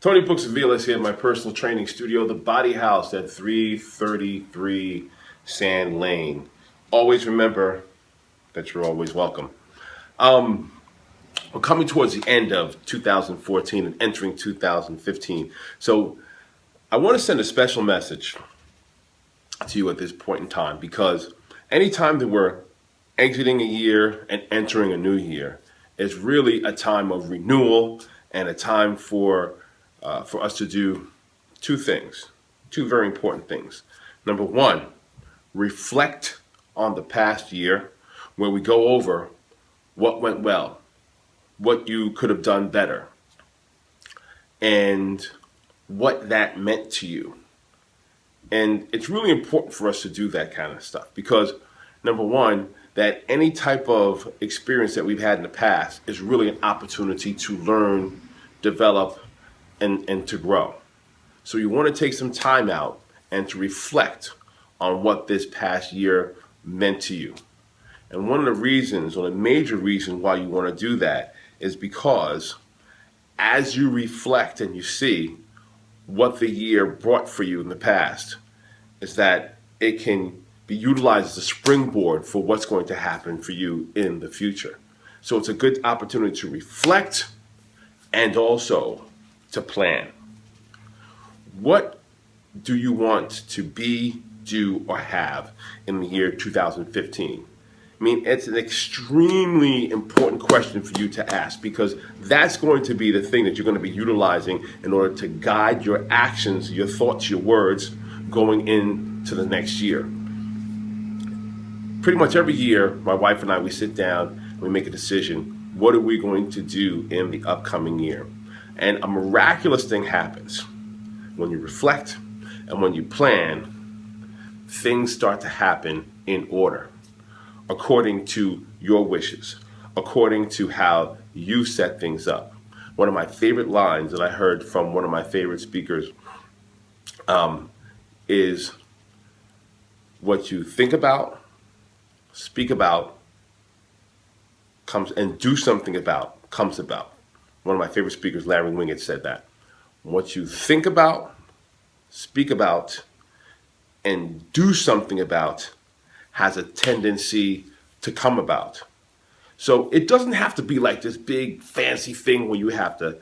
Tony Books Avilez here, my personal training studio, the Body House at 333 Sand Lane. Always remember that you're always welcome. We're coming towards the end of 2014 and entering 2015. So I want to send a special message to you at this point in time, because anytime that we're exiting a year and entering a new year is really a time of renewal and a time for us to do two things, two very important things. Number one, reflect on the past year, where we go over what went well, what you could have done better, and what that meant to you. And it's really important for us to do that kind of stuff because, number one, that any type of experience that we've had in the past is really an opportunity to learn, develop, and to grow. So you want to take some time out and to reflect on what this past year meant to you. And one of the reasons, or the major reason why you want to do that is because as you reflect and you see what the year brought for you in the past, is that it can be utilized as a springboard for what's going to happen for you in the future. So it's a good opportunity to reflect and also to plan. What do you want to be, do, or have in the year 2015? I mean, it's an extremely important question for you to ask, because that's going to be the thing that you're going to be utilizing in order to guide your actions, your thoughts, your words going into the next year. Pretty much every year, my wife and I, we sit down and we make a decision. What are we going to do in the upcoming year? And a miraculous thing happens. When you reflect and when you plan, things start to happen in order, according to your wishes, according to how you set things up. One of my favorite lines that I heard from one of my favorite speakers is, what you think about, speak about, comes, and do something about, comes about. One of my favorite speakers, Larry Wingate, said that. What you think about, speak about, and do something about has a tendency to come about. So it doesn't have to be like this big fancy thing where you have to,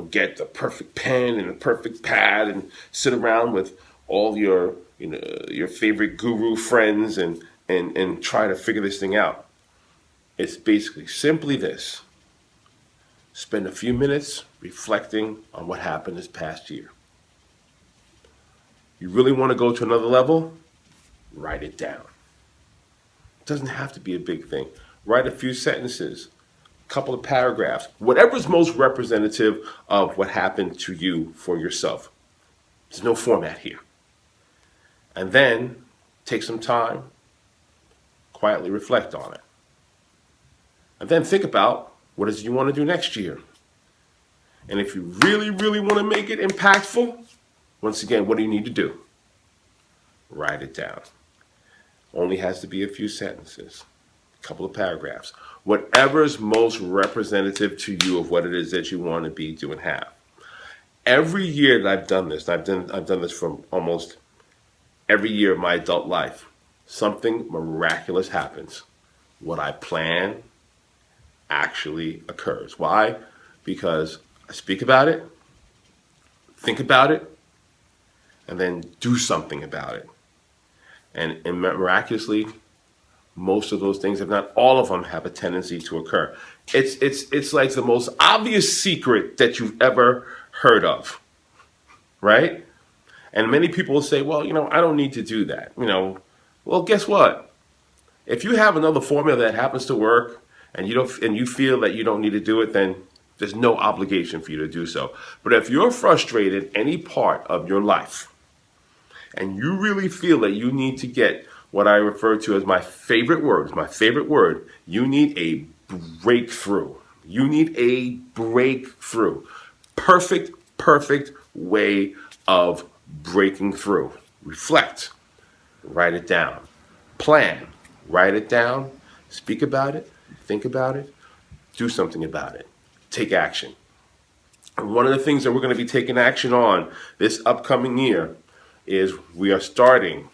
get the perfect pen and the perfect pad and sit around with all your favorite guru friends and try to figure this thing out. It's basically simply this. Spend a few minutes reflecting on what happened this past year. You really want to go to another level? Write it down. It doesn't have to be a big thing. Write a few sentences, a couple of paragraphs, whatever's most representative of what happened to you for yourself. There's no format here. And then take some time, quietly reflect on it. And then think about what is it you want to do next year. And if you really, really want to make it impactful, once again, what do you need to do? Write it down. Only has to be a few sentences, a couple of paragraphs. Whatever is most representative to you of what it is that you want to be, do, and have. Every year that I've done this, I've done this from almost every year of my adult life, something miraculous happens. What I plan actually occurs. Why? Because I speak about it, think about it, and then do something about it. And miraculously, most of those things, if not all of them, have a tendency to occur. It's like the most obvious secret that you've ever heard of, right? And many people will say, well, I don't need to do that. Well, guess what? If you have another formula that happens to work and you feel that you don't need to do it, then there's no obligation for you to do so. But if you're frustrated any part of your life and you really feel that you need to get what I refer to as my favorite word, you need a breakthrough. You need a breakthrough. Perfect way of breaking through. Reflect. Write it down. Plan. Write it down. Speak about it. Think about it. Do something about it. Take action. One of the things that we're going to be taking action on this upcoming year is we are starting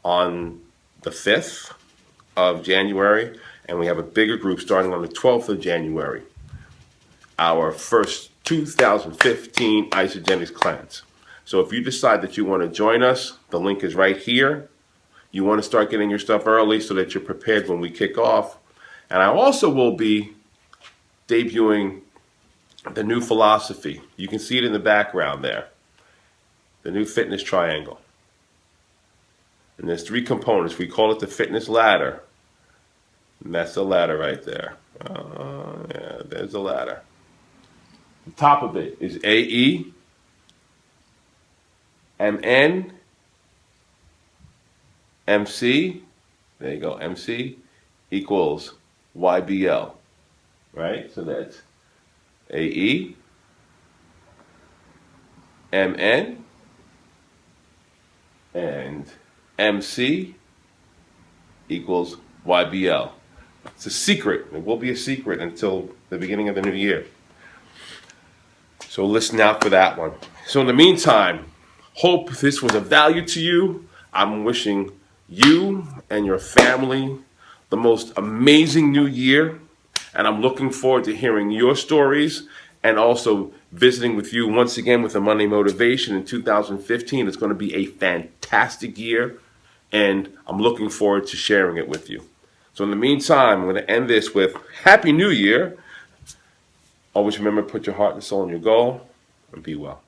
on the 5th of January, and we have a bigger group starting on the 12th of January. Our first 2015 Isogenics class. So if you decide that you want to join us, the link is right here. You want to start getting your stuff early so that you're prepared when we kick off. And I also will be debuting the new philosophy. You can see it in the background there. The new fitness triangle. And there's 3 components. We call it the fitness ladder. And that's the ladder right there. Yeah, there's the ladder. The top of it is AE, MN, MC, there you go, MC equals YBL, right? So that's AE, MN, and MC equals YBL. It's a secret. It will be a secret until the beginning of the new year. So listen out for that one. So in the meantime, hope this was of value to you. I'm wishing you and your family the most amazing new year. And I'm looking forward to hearing your stories and also visiting with you once again with the Monday Motivation in 2015. It's going to be a fantastic year, and I'm looking forward to sharing it with you. So in the meantime, I'm going to end this with Happy New Year. Always remember, put your heart and soul in your goal, and be well.